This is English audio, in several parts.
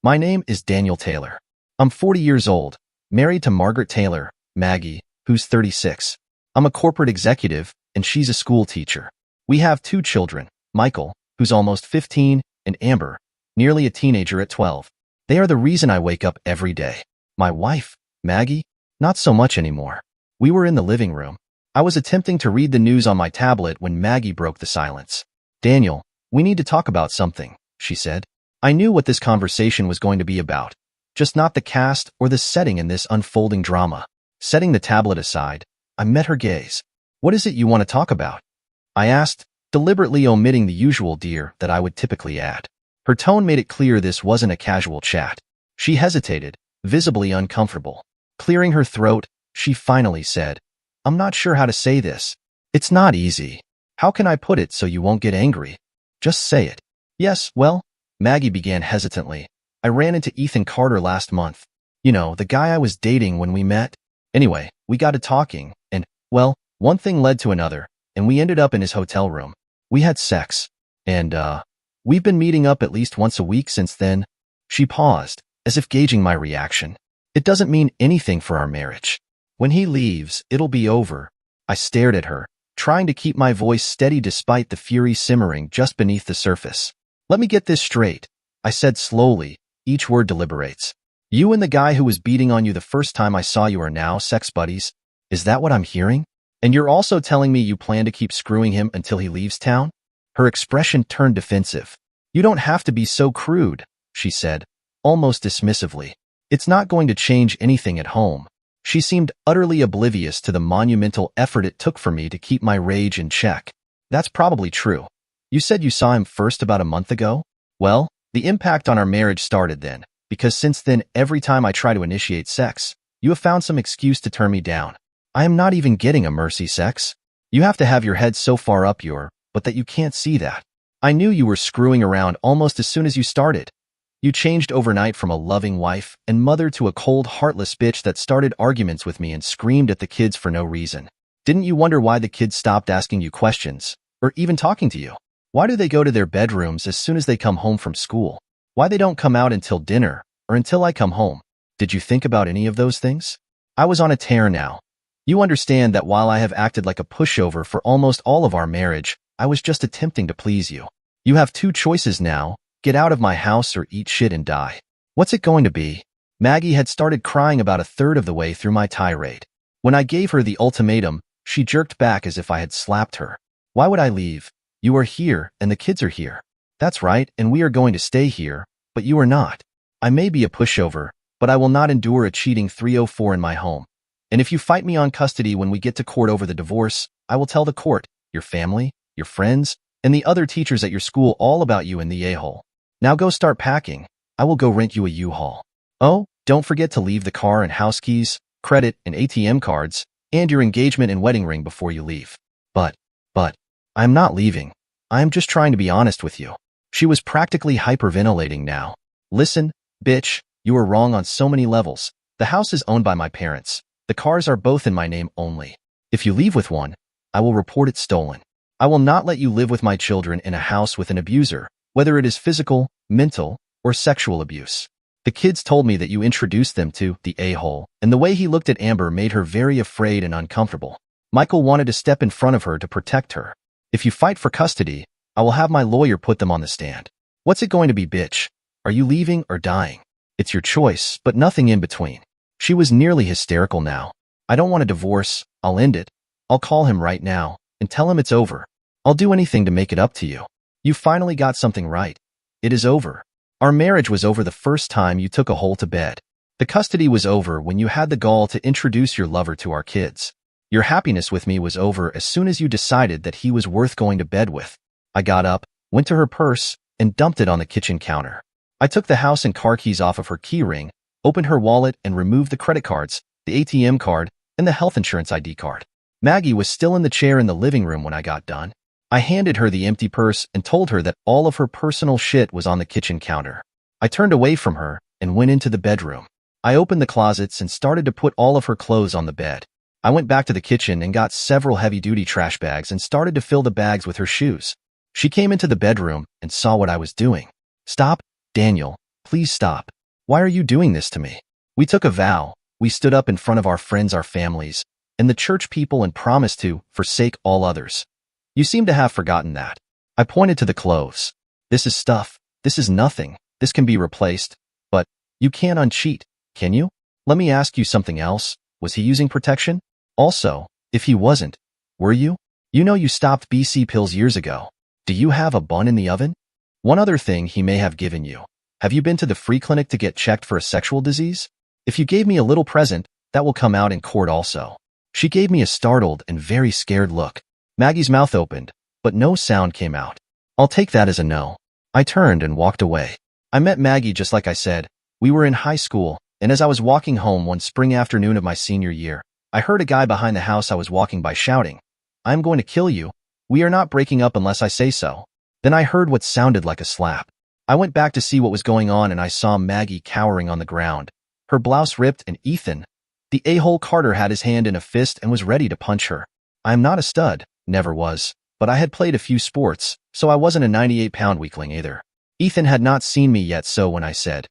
My name is Daniel Taylor. I'm 40 years old, married to Margaret Taylor, Maggie, who's 36. I'm a corporate executive, and she's a school teacher. We have 2 children, Michael, who's almost 15, and Amber, nearly a teenager at 12. They are the reason I wake up every day. My wife, Maggie, not so much anymore. We were in the living room. I was attempting to read the news on my tablet when Maggie broke the silence. Daniel, we need to talk about something, she said. I knew what this conversation was going to be about, just not the cast or the setting in this unfolding drama. Setting the tablet aside, I met her gaze. What is it you want to talk about? I asked, deliberately omitting the usual dear that I would typically add. Her tone made it clear this wasn't a casual chat. She hesitated, visibly uncomfortable. Clearing her throat, she finally said, I'm not sure how to say this. It's not easy. How can I put it so you won't get angry? Just say it. Yes, well, Maggie began hesitantly. I ran into Ethan Carter last month. You know, the guy I was dating when we met. Anyway, we got to talking, and, well, one thing led to another, and we ended up in his hotel room. We had sex, and, we've been meeting up at least once a week since then. She paused, as if gauging my reaction. It doesn't mean anything for our marriage. When he leaves, it'll be over. I stared at her, trying to keep my voice steady despite the fury simmering just beneath the surface. Let me get this straight, I said slowly, each word deliberates. You and the guy who was beating on you the first time I saw you are now sex buddies? Is that what I'm hearing? And you're also telling me you plan to keep screwing him until he leaves town? Her expression turned defensive. You don't have to be so crude, she said, almost dismissively. It's not going to change anything at home. She seemed utterly oblivious to the monumental effort it took for me to keep my rage in check. That's probably true. You said you saw him first about a month ago? Well, the impact on our marriage started then, because since then every time I try to initiate sex, you have found some excuse to turn me down. I am not even getting a mercy sex. You have to have your head so far up but that you can't see that. I knew you were screwing around almost as soon as you started. You changed overnight from a loving wife and mother to a cold, heartless bitch that started arguments with me and screamed at the kids for no reason. Didn't you wonder why the kids stopped asking you questions, or even talking to you? Why do they go to their bedrooms as soon as they come home from school? Why they don't come out until dinner, or until I come home? Did you think about any of those things? I was on a tear now. You understand that while I have acted like a pushover for almost all of our marriage, I was just attempting to please you. You have 2 choices now. Get out of my house or eat shit and die. What's it going to be? Maggie had started crying about a third of the way through my tirade. When I gave her the ultimatum, she jerked back as if I had slapped her. Why would I leave? You are here, and the kids are here. That's right, and we are going to stay here, but you are not. I may be a pushover, but I will not endure a cheating 304 in my home. And if you fight me on custody when we get to court over the divorce, I will tell the court, your family, your friends, and the other teachers at your school all about you in the a-hole. Now go start packing. I will go rent you a U-Haul. Oh, don't forget to leave the car and house keys, credit and ATM cards, and your engagement and wedding ring before you leave. But, I am not leaving. I am just trying to be honest with you. She was practically hyperventilating now. Listen, bitch, you are wrong on so many levels. The house is owned by my parents. The cars are both in my name only. If you leave with one, I will report it stolen. I will not let you live with my children in a house with an abuser, whether it is physical, mental, or sexual abuse. The kids told me that you introduced them to the a-hole, and the way he looked at Amber made her very afraid and uncomfortable. Michael wanted to step in front of her to protect her. If you fight for custody, I will have my lawyer put them on the stand. What's it going to be, bitch? Are you leaving or dying? It's your choice, but nothing in between. She was nearly hysterical now. I don't want a divorce. I'll end it. I'll call him right now and tell him it's over. I'll do anything to make it up to you. You finally got something right. It is over. Our marriage was over the first time you took a hole to bed. The custody was over when you had the gall to introduce your lover to our kids. Your happiness with me was over as soon as you decided that he was worth going to bed with. I got up, went to her purse, and dumped it on the kitchen counter. I took the house and car keys off of her keyring, opened her wallet and removed the credit cards, the ATM card, and the health insurance ID card. Maggie was still in the chair in the living room when I got done. I handed her the empty purse and told her that all of her personal shit was on the kitchen counter. I turned away from her and went into the bedroom. I opened the closets and started to put all of her clothes on the bed. I went back to the kitchen and got several heavy-duty trash bags and started to fill the bags with her shoes. She came into the bedroom and saw what I was doing. Stop, Daniel, please stop. Why are you doing this to me? We took a vow. We stood up in front of our friends, our families, and the church people and promised to forsake all others. You seem to have forgotten that. I pointed to the clothes. This is stuff. This is nothing. This can be replaced. But you can't uncheat, can you? Let me ask you something else. Was he using protection? Also, if he wasn't, were you? You know you stopped BC pills years ago. Do you have a bun in the oven? One other thing he may have given you. Have you been to the free clinic to get checked for a sexual disease? If you gave me a little present, that will come out in court also. She gave me a startled and very scared look. Maggie's mouth opened, but no sound came out. I'll take that as a no. I turned and walked away. I met Maggie just like I said. We were in high school, and as I was walking home one spring afternoon of my senior year, I heard a guy behind the house I was walking by shouting, "I'm going to kill you. We are not breaking up unless I say so." Then I heard what sounded like a slap. I went back to see what was going on and I saw Maggie cowering on the ground. Her blouse ripped and Ethan, the a-hole Carter, had his hand in a fist and was ready to punch her. I am not a stud, never was, but I had played a few sports, so I wasn't a 98-pound weakling either. Ethan had not seen me yet, so when I said,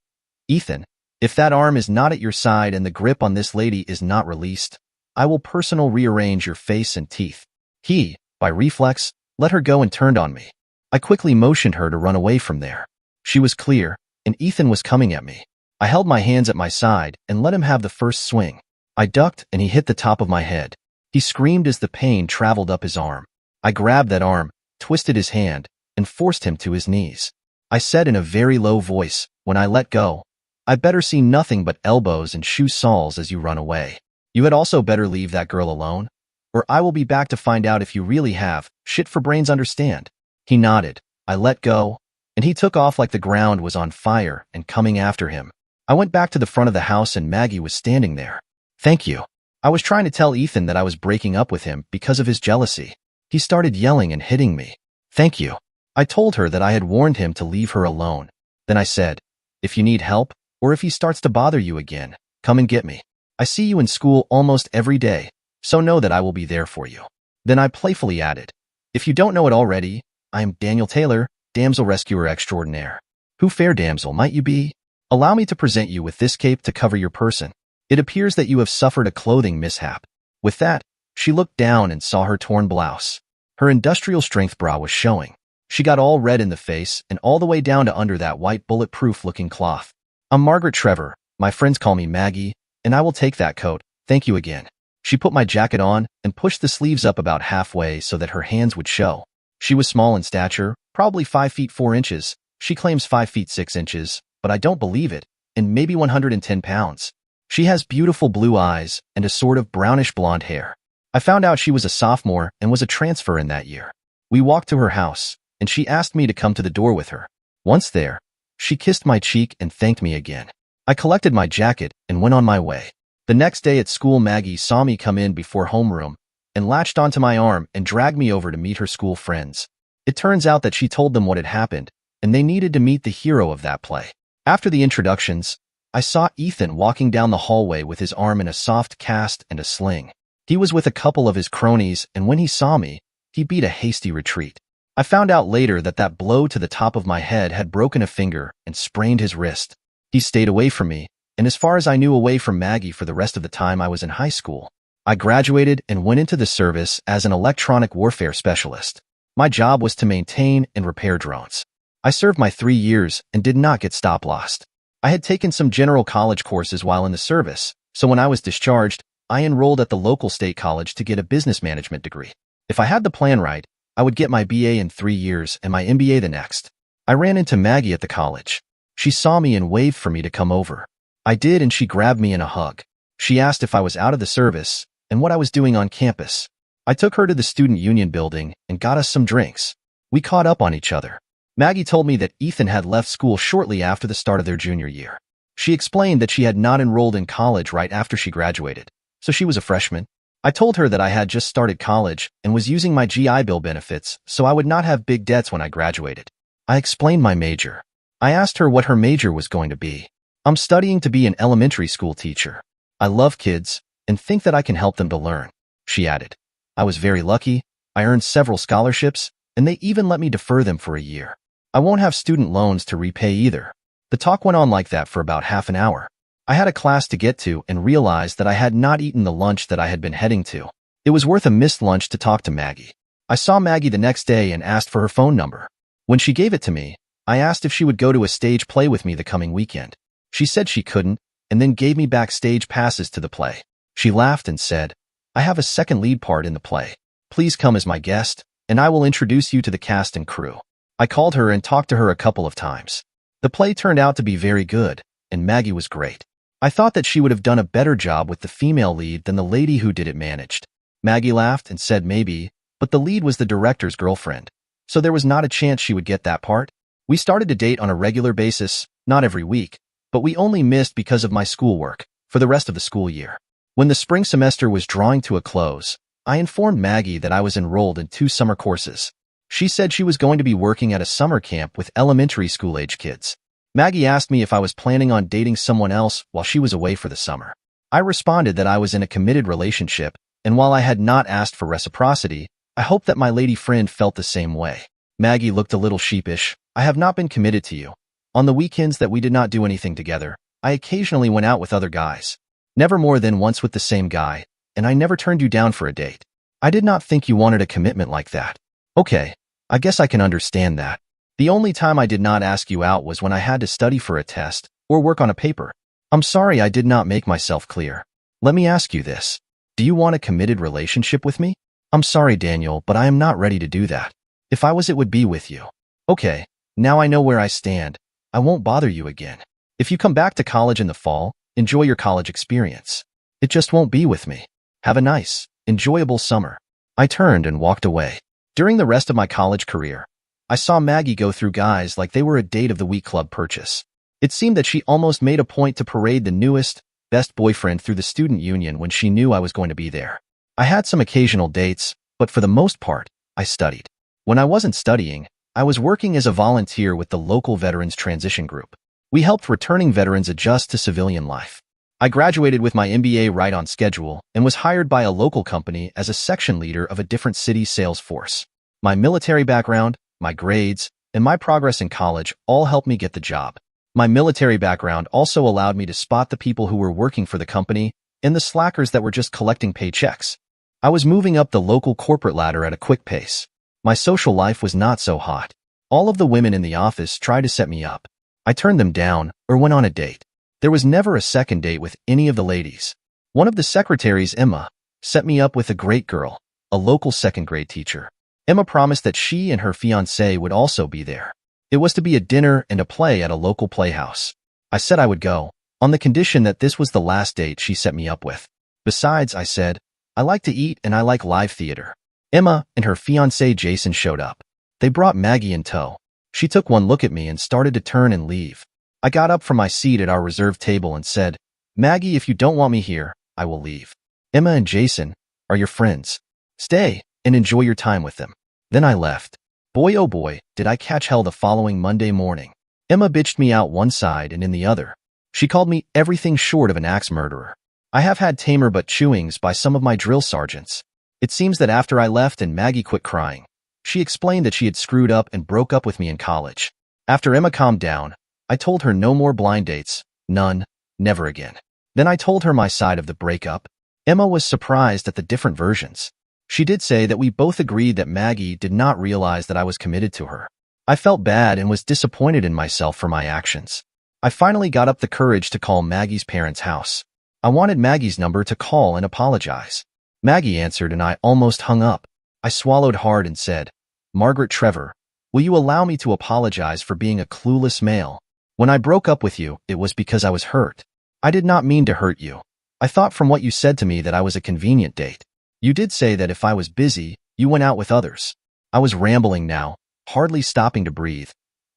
"Ethan, if that arm is not at your side and the grip on this lady is not released, I will personally rearrange your face and teeth," he, by reflex, let her go and turned on me. I quickly motioned her to run away from there. She was clear, and Ethan was coming at me. I held my hands at my side and let him have the first swing. I ducked and he hit the top of my head. He screamed as the pain traveled up his arm. I grabbed that arm, twisted his hand, and forced him to his knees. I said in a very low voice, when I let go, "I better see nothing but elbows and shoe soles as you run away. You had also better leave that girl alone, or I will be back to find out if you really have shit for brains, understand?" He nodded. I let go, and he took off like the ground was on fire and coming after him. I went back to the front of the house and Maggie was standing there. "Thank you." I was trying to tell Ethan that I was breaking up with him because of his jealousy. He started yelling and hitting me. "Thank you." I told her that I had warned him to leave her alone. Then I said, "If you need help, or if he starts to bother you again, come and get me. I see you in school almost every day, so know that I will be there for you." Then I playfully added, "If you don't know it already, I am Daniel Taylor, damsel rescuer extraordinaire. Who fair damsel might you be? Allow me to present you with this cape to cover your person. It appears that you have suffered a clothing mishap." With that, she looked down and saw her torn blouse. Her industrial strength bra was showing. She got all red in the face and all the way down to under that white bulletproof-looking cloth. "I'm Margaret Trevor. My friends call me Maggie, and I will take that coat. Thank you again." She put my jacket on and pushed the sleeves up about halfway so that her hands would show. She was small in stature, probably 5 feet 4 inches. She claims 5 feet 6 inches, but I don't believe it, and maybe 110 pounds. She has beautiful blue eyes and a sort of brownish blonde hair. I found out she was a sophomore and was a transfer in that year. We walked to her house, and she asked me to come to the door with her. Once there, she kissed my cheek and thanked me again. I collected my jacket and went on my way. The next day at school, Maggie saw me come in before homeroom and latched onto my arm and dragged me over to meet her school friends. It turns out that she told them what had happened, and they needed to meet the hero of that play. After the introductions, I saw Ethan walking down the hallway with his arm in a soft cast and a sling. He was with a couple of his cronies, and when he saw me, he beat a hasty retreat. I found out later that that blow to the top of my head had broken a finger and sprained his wrist. He stayed away from me, and as far as I knew, away from Maggie for the rest of the time I was in high school. I graduated and went into the service as an electronic warfare specialist. My job was to maintain and repair drones. I served my 3 years and did not get stop-lossed. I had taken some general college courses while in the service, so when I was discharged, I enrolled at the local state college to get a business management degree. If I had the plan right, I would get my BA in 3 years and my MBA the next. I ran into Maggie at the college. She saw me and waved for me to come over. I did, and she grabbed me in a hug. She asked if I was out of the service and what I was doing on campus. I took her to the student union building and got us some drinks. We caught up on each other. Maggie told me that Ethan had left school shortly after the start of their junior year. She explained that she had not enrolled in college right after she graduated, so she was a freshman. I told her that I had just started college and was using my GI Bill benefits so I would not have big debts when I graduated. I explained my major. I asked her what her major was going to be. "I'm studying to be an elementary school teacher. I love kids and think that I can help them to learn," she added. I was very lucky. I earned several scholarships, and they even let me defer them for a year. I won't have student loans to repay either. The talk went on like that for about half an hour. I had a class to get to and realized that I had not eaten the lunch that I had been heading to. It was worth a missed lunch to talk to Maggie. I saw Maggie the next day and asked for her phone number. When she gave it to me, I asked if she would go to a stage play with me the coming weekend. She said she couldn't, and then gave me backstage passes to the play. She laughed and said, "I have a second lead part in the play. Please come as my guest, and I will introduce you to the cast and crew." I called her and talked to her a couple of times. The play turned out to be very good, and Maggie was great. I thought that she would have done a better job with the female lead than the lady who did it managed. Maggie laughed and said maybe, but the lead was the director's girlfriend, so there was not a chance she would get that part. We started to date on a regular basis, not every week, but we only missed because of my schoolwork for the rest of the school year. When the spring semester was drawing to a close, I informed Maggie that I was enrolled in 2 summer courses. She said she was going to be working at a summer camp with elementary school-age kids. Maggie asked me if I was planning on dating someone else while she was away for the summer. I responded that I was in a committed relationship, and while I had not asked for reciprocity, I hoped that my lady friend felt the same way. Maggie looked a little sheepish. "I have not been committed to you. On the weekends that we did not do anything together, I occasionally went out with other guys. Never more than once with the same guy, and I never turned you down for a date. I did not think you wanted a commitment like that." "Okay, I guess I can understand that. The only time I did not ask you out was when I had to study for a test or work on a paper. I'm sorry I did not make myself clear. Let me ask you this. Do you want a committed relationship with me?" "I'm sorry, Daniel, but I am not ready to do that. If I was, it would be with you." "Okay, now I know where I stand. I won't bother you again. If you come back to college in the fall, enjoy your college experience. It just won't be with me. Have a nice, enjoyable summer." I turned and walked away. During the rest of my college career, I saw Maggie go through guys like they were a date of the week club purchase. It seemed that she almost made a point to parade the newest, best boyfriend through the student union when she knew I was going to be there. I had some occasional dates, but for the most part, I studied. When I wasn't studying, I was working as a volunteer with the local Veterans Transition Group. We helped returning veterans adjust to civilian life. I graduated with my MBA right on schedule and was hired by a local company as a section leader of a different city's sales force. My military background, my grades, and my progress in college all helped me get the job. My military background also allowed me to spot the people who were working for the company and the slackers that were just collecting paychecks. I was moving up the local corporate ladder at a quick pace. My social life was not so hot. All of the women in the office tried to set me up. I turned them down or went on a date. There was never a second date with any of the ladies. One of the secretaries, Emma, set me up with a great girl, a local second-grade teacher. Emma promised that she and her fiancé would also be there. It was to be a dinner and a play at a local playhouse. I said I would go, on the condition that this was the last date she set me up with. Besides, I said, I like to eat and I like live theater. Emma and her fiancé Jason showed up. They brought Maggie in tow. She took one look at me and started to turn and leave. I got up from my seat at our reserved table and said, "Maggie, if you don't want me here, I will leave. Emma and Jason are your friends. Stay and enjoy your time with them." Then I left. Boy, oh boy, did I catch hell the following Monday morning. Emma bitched me out one side and in the other. She called me everything short of an axe murderer. I have had tamer but chewings by some of my drill sergeants. It seems that after I left and Maggie quit crying, she explained that she had screwed up and broke up with me in college. After Emma calmed down, I told her no more blind dates, none, never again. Then I told her my side of the breakup. Emma was surprised at the different versions. She did say that we both agreed that Maggie did not realize that I was committed to her. I felt bad and was disappointed in myself for my actions. I finally got up the courage to call Maggie's parents' house. I wanted Maggie's number to call and apologize. Maggie answered and I almost hung up. I swallowed hard and said, "Margaret Trevor, will you allow me to apologize for being a clueless male? When I broke up with you, it was because I was hurt. I did not mean to hurt you. I thought from what you said to me that I was a convenient date. You did say that if I was busy, you went out with others." I was rambling now, hardly stopping to breathe.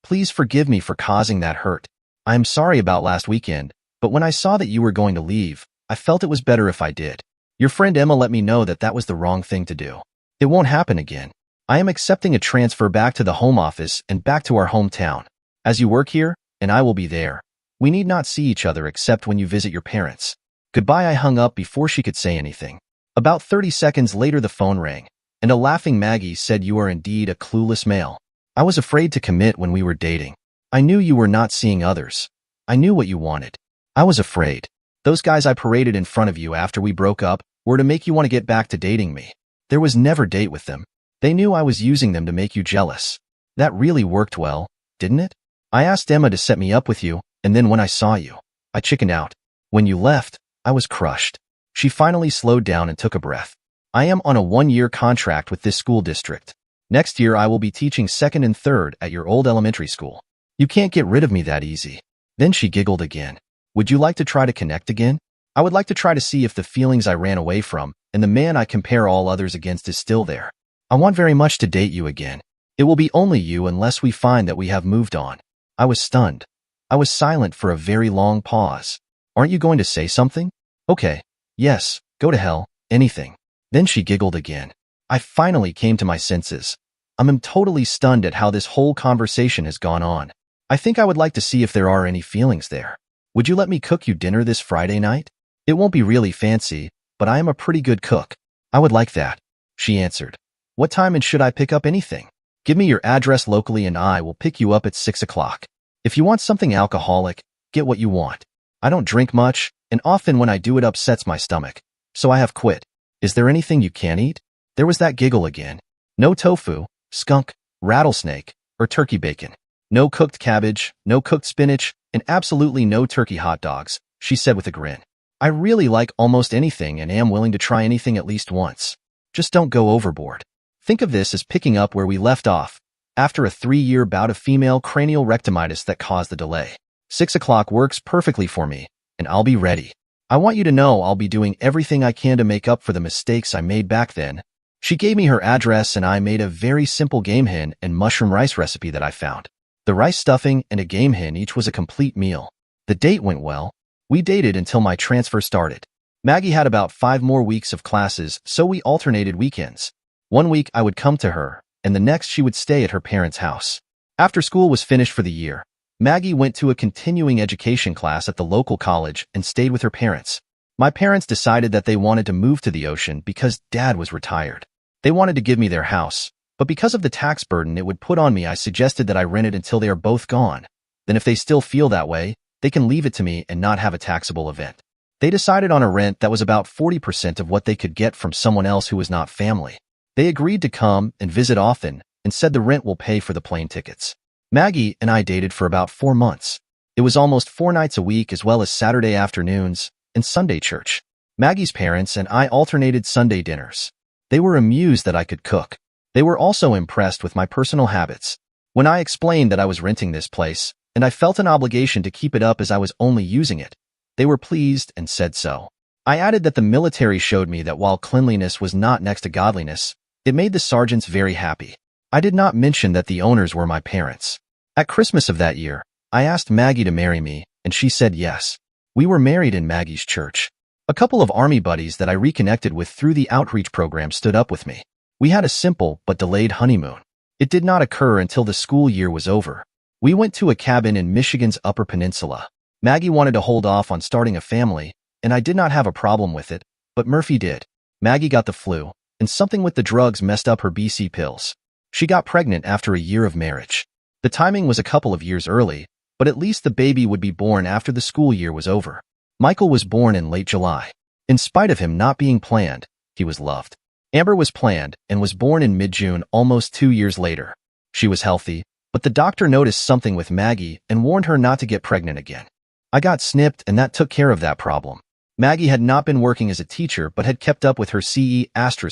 "Please forgive me for causing that hurt. I am sorry about last weekend, but when I saw that you were going to leave, I felt it was better if I did. Your friend Emma let me know that that was the wrong thing to do. It won't happen again. I am accepting a transfer back to the home office and back to our hometown. As you work here, and I will be there. We need not see each other except when you visit your parents. Goodbye." I hung up before she could say anything. About 30 seconds later the phone rang, and a laughing Maggie said, "You are indeed a clueless male. I was afraid to commit when we were dating. I knew you were not seeing others. I knew what you wanted. I was afraid. Those guys I paraded in front of you after we broke up were to make you want to get back to dating me. There was never date with them. They knew I was using them to make you jealous. That really worked well, didn't it? I asked Emma to set me up with you, and then when I saw you, I chickened out. When you left, I was crushed. She finally slowed down and took a breath. I am on a 1-year contract with this school district. Next year I will be teaching 2nd and 3rd at your old elementary school. You can't get rid of me that easy. Then she giggled again. Would you like to try to connect again? I would like to try to see if the feelings I ran away from and the man I compare all others against is still there. I want very much to date you again. It will be only you unless we find that we have moved on. I was stunned. I was silent for a very long pause. Aren't you going to say something? Okay. Yes, go to hell, anything. Then she giggled again. I finally came to my senses. I'm totally stunned at how this whole conversation has gone on. I think I would like to see if there are any feelings there. Would you let me cook you dinner this Friday night? It won't be really fancy, but I am a pretty good cook. I would like that, she answered. What time and should I pick up anything? Give me your address locally and I will pick you up at 6 o'clock. If you want something alcoholic, get what you want. I don't drink much, and often when I do it upsets my stomach. So I have quit. Is there anything you can't eat? There was that giggle again. No tofu, skunk, rattlesnake, or turkey bacon. No cooked cabbage, no cooked spinach, and absolutely no turkey hot dogs, she said with a grin. I really like almost anything and am willing to try anything at least once. Just don't go overboard. Think of this as picking up where we left off, after a 3-year bout of female cranial rectimitis that caused the delay. 6 o'clock works perfectly for me, and I'll be ready. I want you to know I'll be doing everything I can to make up for the mistakes I made back then. She gave me her address and I made a very simple game hen and mushroom rice recipe that I found. The rice stuffing and a game hen each was a complete meal. The date went well. We dated until my transfer started. Maggie had about 5 more weeks of classes, so we alternated weekends. 1 week I would come to her, and the next she would stay at her parents' house. After school was finished for the year, Maggie went to a continuing education class at the local college and stayed with her parents. My parents decided that they wanted to move to the ocean because Dad was retired. They wanted to give me their house, but because of the tax burden it would put on me, I suggested that I rent it until they are both gone. Then if they still feel that way, they can leave it to me and not have a taxable event. They decided on a rent that was about 40% of what they could get from someone else who was not family. They agreed to come and visit often and said the rent will pay for the plane tickets. Maggie and I dated for about 4 months. It was almost 4 nights a week as well as Saturday afternoons and Sunday church. Maggie's parents and I alternated Sunday dinners. They were amused that I could cook. They were also impressed with my personal habits. When I explained that I was renting this place, and I felt an obligation to keep it up as I was only using it, they were pleased and said so. I added that the military showed me that while cleanliness was not next to godliness, it made the sergeants very happy. I did not mention that the owners were my parents. At Christmas of that year, I asked Maggie to marry me, and she said yes. We were married in Maggie's church. A couple of army buddies that I reconnected with through the outreach program stood up with me. We had a simple but delayed honeymoon. It did not occur until the school year was over. We went to a cabin in Michigan's Upper Peninsula. Maggie wanted to hold off on starting a family, and I did not have a problem with it, but Murphy did. Maggie got the flu, and something with the drugs messed up her BC pills. She got pregnant after a year of marriage. The timing was a couple of years early, but at least the baby would be born after the school year was over. Michael was born in late July. In spite of him not being planned, he was loved. Amber was planned and was born in mid-June, almost 2 years later. She was healthy, but the doctor noticed something with Maggie and warned her not to get pregnant again. I got snipped and that took care of that problem. Maggie had not been working as a teacher but had kept up with her CE*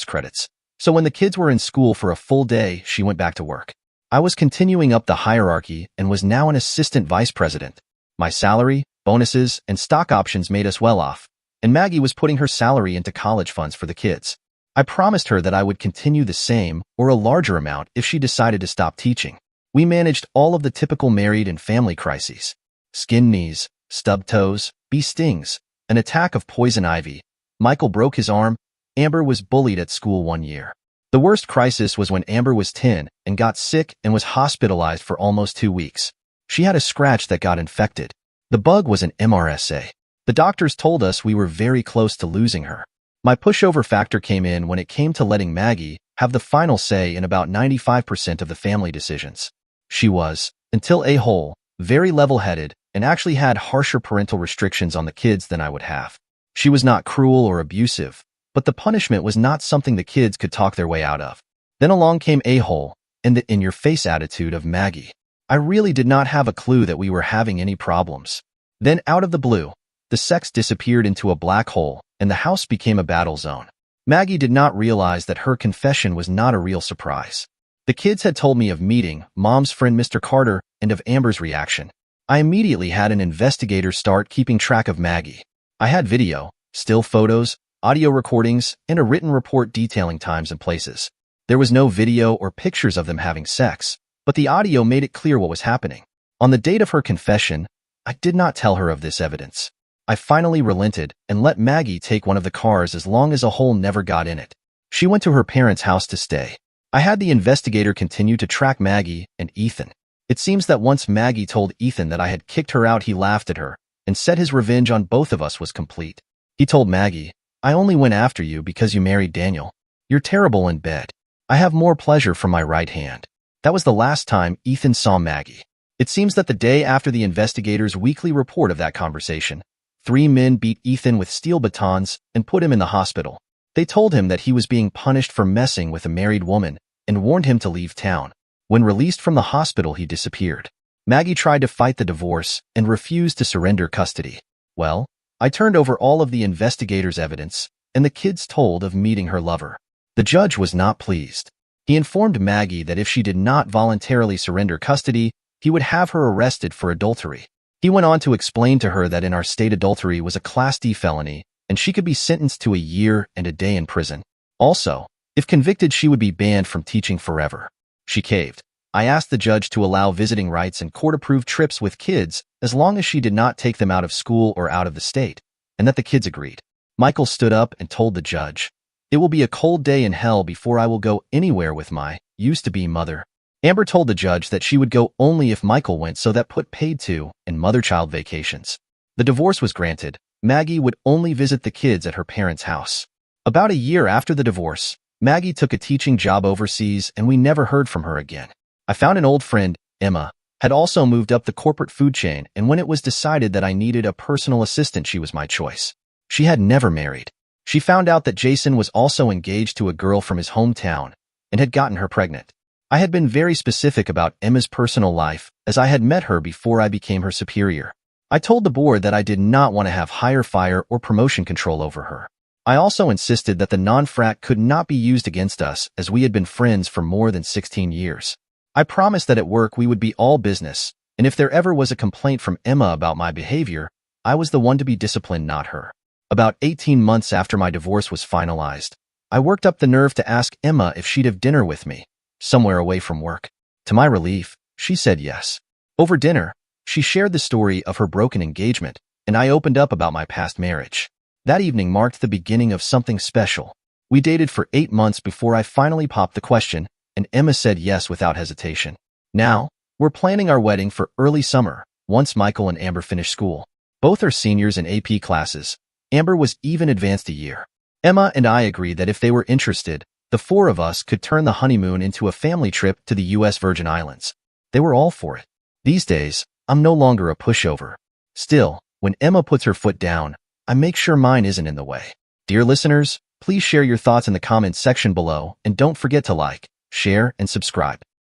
credits. So when the kids were in school for a full day, she went back to work. I was continuing up the hierarchy and was now an assistant vice president. My salary, bonuses, and stock options made us well off, and Maggie was putting her salary into college funds for the kids. I promised her that I would continue the same or a larger amount if she decided to stop teaching. We managed all of the typical married and family crises. Skinned knees, stubbed toes, bee stings, an attack of poison ivy. Michael broke his arm. Amber was bullied at school 1 year. The worst crisis was when Amber was 10 and got sick and was hospitalized for almost 2 weeks. She had a scratch that got infected. The bug was an MRSA. The doctors told us we were very close to losing her. My pushover factor came in when it came to letting Maggie have the final say in about 95% of the family decisions. She was, until a whole, very level-headed, and actually had harsher parental restrictions on the kids than I would have. She was not cruel or abusive, but the punishment was not something the kids could talk their way out of. Then along came a-hole and the in-your-face attitude of Maggie. I really did not have a clue that we were having any problems. Then out of the blue, the sex disappeared into a black hole, and the house became a battle zone. Maggie did not realize that her confession was not a real surprise. The kids had told me of meeting Mom's friend Mr. Carter and of Amber's reaction. I immediately had an investigator start keeping track of Maggie. I had video, still photos, audio recordings, and a written report detailing times and places. There was no video or pictures of them having sex, but the audio made it clear what was happening. On the date of her confession, I did not tell her of this evidence. I finally relented and let Maggie take one of the cars as long as a hole never got in it. She went to her parents' house to stay. I had the investigator continue to track Maggie and Ethan. It seems that once Maggie told Ethan that I had kicked her out, he laughed at her and said his revenge on both of us was complete. He told Maggie, "I only went after you because you married Daniel. You're terrible in bed. I have more pleasure from my right hand." That was the last time Ethan saw Maggie. It seems that the day after the investigators' weekly report of that conversation, 3 men beat Ethan with steel batons and put him in the hospital. They told him that he was being punished for messing with a married woman and warned him to leave town. When released from the hospital, he disappeared. Maggie tried to fight the divorce and refused to surrender custody. Well, I turned over all of the investigators' evidence, and the kids told of meeting her lover. The judge was not pleased. He informed Maggie that if she did not voluntarily surrender custody, he would have her arrested for adultery. He went on to explain to her that in our state adultery was a Class D felony, and she could be sentenced to a year and a day in prison. Also, if convicted, she would be banned from teaching forever. She caved. I asked the judge to allow visiting rights and court-approved trips with kids as long as she did not take them out of school or out of the state, and that the kids agreed. Michael stood up and told the judge, "It will be a cold day in hell before I will go anywhere with my used-to-be mother." Amber told the judge that she would go only if Michael went, so that put paid to and mother-child vacations. The divorce was granted. Maggie would only visit the kids at her parents' house. About a year after the divorce, Maggie took a teaching job overseas and we never heard from her again. I found an old friend, Emma, had also moved up the corporate food chain, and when it was decided that I needed a personal assistant, she was my choice. She had never married. She found out that Jason was also engaged to a girl from his hometown and had gotten her pregnant. I had been very specific about Emma's personal life as I had met her before I became her superior. I told the board that I did not want to have hire, fire, or promotion control over her. I also insisted that the non-frat could not be used against us as we had been friends for more than 16 years. I promised that at work we would be all business, and if there ever was a complaint from Emma about my behavior, I was the one to be disciplined, not her. About 18 months after my divorce was finalized, I worked up the nerve to ask Emma if she'd have dinner with me, somewhere away from work. To my relief, she said yes. Over dinner, she shared the story of her broken engagement, and I opened up about my past marriage. That evening marked the beginning of something special. We dated for 8 months before I finally popped the question, and Emma said yes without hesitation. Now, we're planning our wedding for early summer, once Michael and Amber finish school. Both are seniors in AP classes. Amber was even advanced a year. Emma and I agreed that if they were interested, the 4 of us could turn the honeymoon into a family trip to the U.S. Virgin Islands. They were all for it. These days, I'm no longer a pushover. Still, when Emma puts her foot down, I make sure mine isn't in the way. Dear listeners, please share your thoughts in the comments section below, and don't forget to like, share, and subscribe.